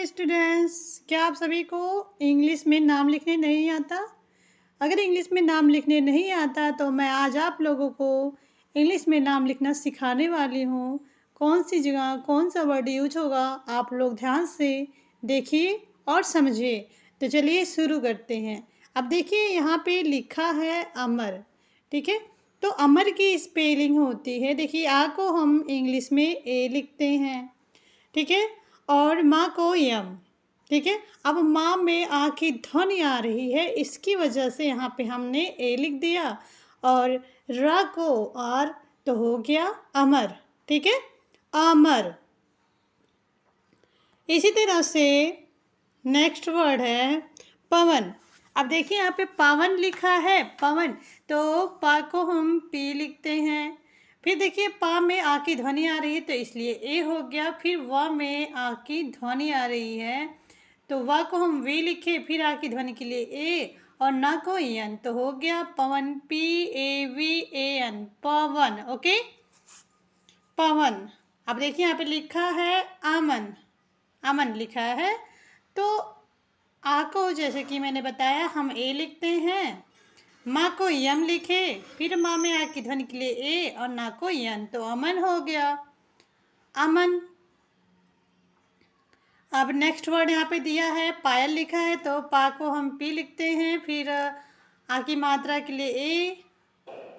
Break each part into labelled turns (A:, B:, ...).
A: Students, क्या आप सभी को इंग्लिश में नाम लिखने नहीं आता? अगर इंग्लिश में नाम लिखने नहीं आता तो मैं आज आप लोगों को इंग्लिश में नाम लिखना सिखाने वाली हूँ। कौन सी जगह कौन सा वर्ड यूज होगा, आप लोग ध्यान से देखिए और समझिए। तो चलिए शुरू करते हैं। अब देखिए यहाँ पे लिखा है अमर, ठीक है। तो अमर की स्पेलिंग होती है, देखिए आ को हम इंग्लिश में ए लिखते हैं, ठीक है, और माँ को यम, ठीक है। अब माँ में आ की ध्वनि आ रही है, इसकी वजह से यहाँ पे हमने ए लिख दिया, और रा को आर, तो हो गया अमर, ठीक है, अमर। इसी तरह से नेक्स्ट वर्ड है पवन। अब देखिए यहाँ पे पवन लिखा है, पवन, तो पा को हम पी लिखते हैं। फिर देखिए पा में आ की ध्वनि आ रही है तो इसलिए ए हो गया। फिर व में आ की ध्वनि आ रही है तो व को हम वी लिखे, फिर आ की ध्वनि के लिए ए, और ना को एन, तो हो गया Pawan, P A V A N, Pawan, okay, Pawan. अब देखिए यहाँ पे लिखा है अमन, अमन लिखा है, तो आ को जैसे कि मैंने बताया हम ए लिखते हैं, माँ को यम लिखे, फिर माँ में आ की ध्वनि के लिए ए और ना को यन, तो अमन हो गया, अमन। अब नेक्स्ट वर्ड यहाँ पे दिया है पायल लिखा है, तो पा को हम पी लिखते हैं, फिर आ की मात्रा के लिए ए,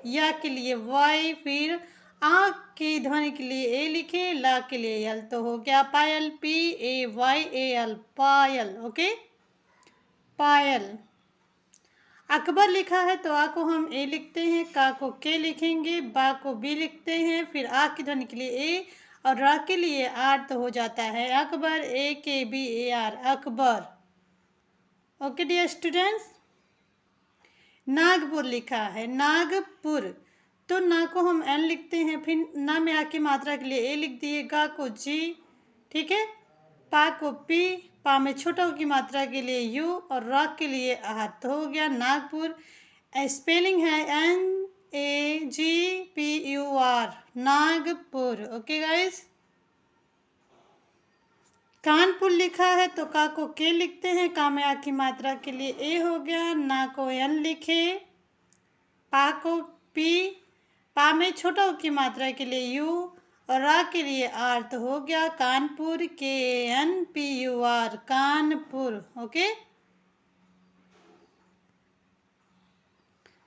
A: या के लिए वाई, फिर आ की ध्वनि के लिए ए लिखे, ला के लिए यल, तो हो गया Payal, P A Y A L, Payal, okay, Payal. Akbar लिखा है तो आ को हम ए लिखते हैं, का को के लिखेंगे, बा को बी लिखते हैं, फिर आ की ध्वनि के लिए ए और रा के लिए आर, तो हो जाता है Akbar, A K B A R, Akbar, okay dear students. Nagpur लिखा है, नागपुर, तो ना को हम एन लिखते हैं, फिर ना में आ की मात्रा के लिए ए लिख दिए, गा को जी, ठीक है, पा को पी, पा में छोटा की मात्रा के लिए यू और रा के लिए आर, तो हो गया नागपुर। स्पेलिंग है NAGPUR, Nagpur, okay guys. Kanpur लिखा है तो का को के लिखते हैं, का में आ की मात्रा के लिए ए हो गया, ना को एन लिखे, पा को पी, पा में छोटा की मात्रा के लिए यू और रा के लिए आर, तो हो गया कानपुर, KNPUR, कानपुर, ओके,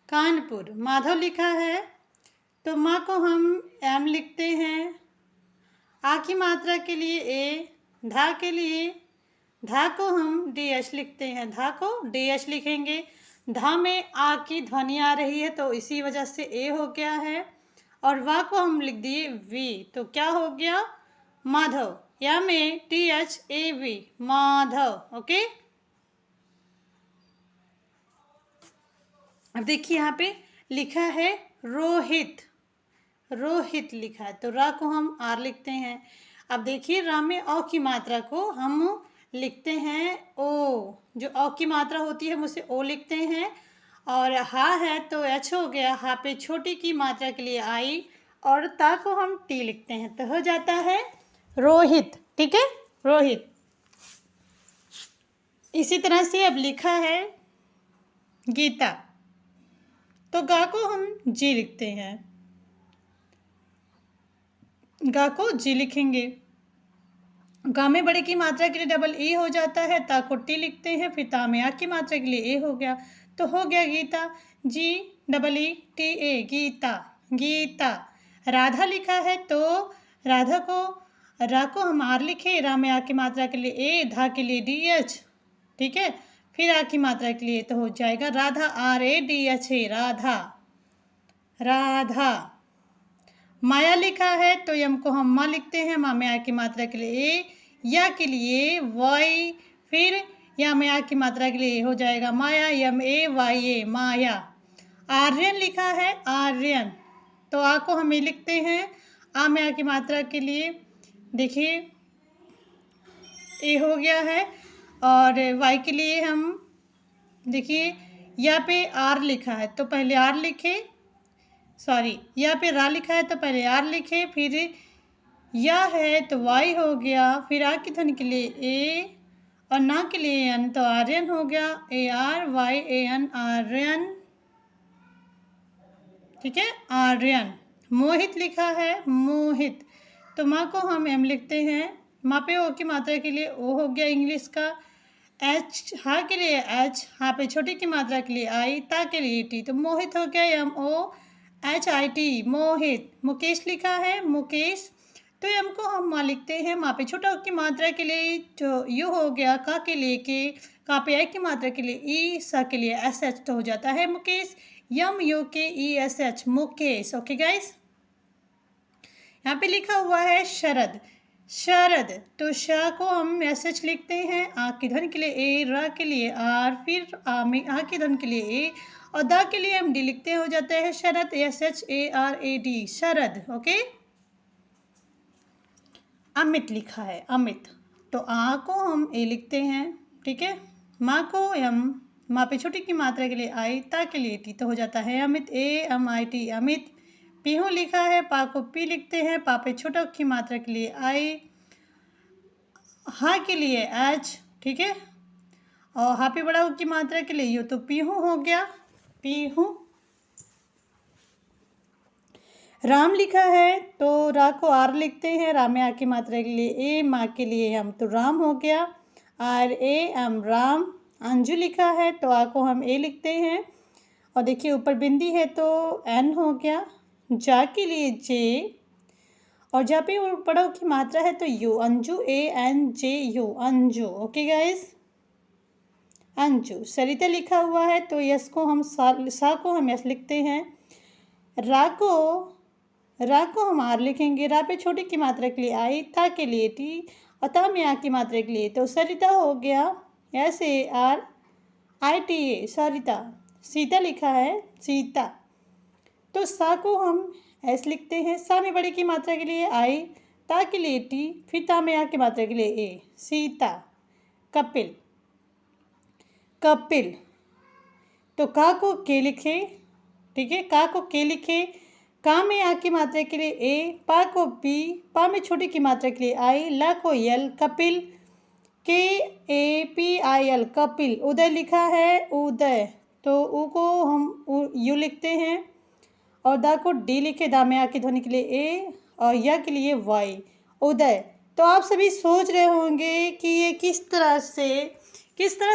A: कानपुर। माधव लिखा है तो माँ को हम एम लिखते हैं, आ की मात्रा के लिए ए, धा के लिए धा को हम DH लिखते हैं, धा को DH लिखेंगे, धा में आ की ध्वनि आ रही है तो इसी वजह से ए हो गया है, और वा को हम लिख दिए वी, तो क्या हो गया माधव, या में THAV, माधव, ओके। अब देखिए यहाँ पे लिखा है रोहित, रोहित लिखा है तो रा को हम आर लिखते हैं। अब देखिए रा में औ की मात्रा को हम लिखते हैं ओ, जो औ की मात्रा होती है हम उसे ओ लिखते हैं, और हा है तो एच हो गया, हा पे छोटी की मात्रा के लिए आई, और ता को हम टी लिखते हैं, तो हो जाता है रोहित, ठीक है, रोहित। इसी तरह से अब लिखा है गीता, तो गा को हम जी लिखते हैं, गा को जी लिखेंगे, गा में बड़े की मात्रा के लिए डबल ई हो जाता है, ता को टी लिखते हैं, फिर ता में आ की मात्रा के लिए ए हो गया, तो हो गया गीता, GEE गीता, गीता। राधा लिखा है तो राधा को रा को हम आर लिखे, रा में आ की मात्रा के लिए ए, धा के लिए DH, ठीक है, फिर आ की मात्रा के लिए तो हो जाएगा राधा, RADH, राधा, राधा। माया लिखा है तो यम को हम माँ लिखते हैं, माँ में आ की मात्रा के लिए ए, या के लिए वाई, फिर या में आ की मात्रा के लिए हो जाएगा माया, MAYA, माया। आर्यन लिखा है, आर्यन, तो आ को हम ए लिखते हैं, आ में आ की मात्रा के लिए देखिए ए हो गया है, और वाई के लिए हम देखिए यहाँ पे आर लिखा है तो पहले आर लिखे, सॉरी यहाँ पे रा लिखा है तो पहले आर लिखे, फिर या है तो वाई हो गया, फिर आ की ध्वनि के लिए ए, और ना के लिए एन तो आर्यन हो गया, ARYAN आर्यन, ठीक है, आर्यन। मोहित लिखा है मोहित, तो माँ को हम एम लिखते हैं। माँ पे ओ की मात्रा के लिए ओ हो गया इंग्लिश का। एच हा के लिए एच, हा पे छोटी की मात्रा के लिए आई, ता के लिए टी, तो मोहित हो गया MOHIT मोहित। मुकेश लिखा है मुकेश, तो एम को हम माँ लिखते हैं। माँ पे छोटा की मात्रा के लिए तो यू हो गया, का के लिए के, का पे आई की मात्रा के लिए ई, सा के लिए SH, तो हो जाता है Mukesh, MUKESH Mukesh. Okay guys, यहाँ पे लिखा हुआ है शरद, शरद, तो श को हम SH लिखते हैं। आ की धन के लिए ए, रा के लिए आर, फिर आ में आ की धन के लिए ए, और दा के लिए हम डी लिखते हैं, हो जाता है शरद, SHARAD शरद। ओके, अमित लिखा है अमित, तो आ को हम ए लिखते हैं, ठीक है। माँ को एम, माँ पे छोटी की मात्रा के लिए आई, ता के लिए टी, तो हो जाता है अमित, AMIT अमित। पीहू लिखा है, पा को पी लिखते हैं, पा पे छोटा की मात्रा के लिए आई, हा के लिए एच, ठीक है, और हा पे बड़ा की मात्रा के लिए यू, तो पीहू हो गया पीहू। राम लिखा है, तो रा को आर लिखते हैं, रा में आ की मात्रा के लिए ए, माँ के लिए हम, तो राम हो गया, RAM राम। अंजू लिखा है, तो आ को हम ए लिखते हैं, और देखिए ऊपर बिंदी है तो एन हो गया। जा के लिए जे, और जहाँ पे बड़ा की मात्रा है तो U, Anju ANJU Anju. Okay guys, Anju. Sarita लिखा हुआ है, तो यस को हम सा को हम यस लिखते हैं। रा को हम आर लिखेंगे, रा पे छोटी की मात्रा के लिए आई, था के लिए टी, और ता में आ की मात्रा के लिए, तो सरिता हो गया SARITA सरिता। सीता लिखा है सीता, तो सा को हम एस लिखते हैं, सा में बड़ी की मात्रा के लिए आई, ता के लिए टी, फिर ता में आ की मात्रा के लिए ए, सीता। कपिल, कपिल, तो का को के लिखे, ठीक है, का को के लिखे, का में आ की मात्रा के लिए ए, पा को पी, पा में छोटी की मात्रा के लिए आई, ला को यल, कपिल, KAPIL कपिल। उदय लिखा है उदय, तो ऊ को हम यू लिखते हैं, और दा को डी लिखे, दा में आ की ध्वनि के लिए ए, और या के लिए वाई, उदय। तो आप सभी सोच रहे होंगे कि ये किस तरह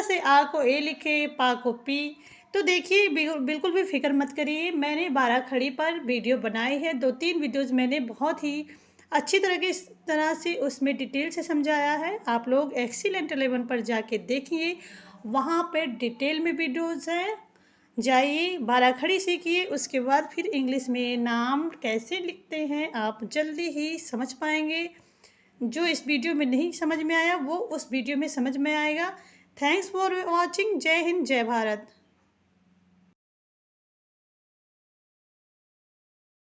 A: से आ को ए लिखे, पा को पी। तो देखिए बिल्कुल भी फिक्र मत करिए, मैंने 12 खड़ी पर वीडियो बनाई है, 2-3 वीडियोज़ मैंने बहुत ही अच्छी तरह से उसमें डिटेल से समझाया है। आप लोग एक्सीलेंट 11 पर जाके देखिए, वहाँ पर डिटेल में वीडियोज़ हैं। जाइए 12 खड़ी सीखिए, उसके बाद फिर इंग्लिश में नाम कैसे लिखते हैं आप जल्दी ही समझ पाएंगे। जो इस वीडियो में नहीं समझ में आया वो उस वीडियो में समझ में आएगा। Thanks for watching. जय हिंद, जय भारत।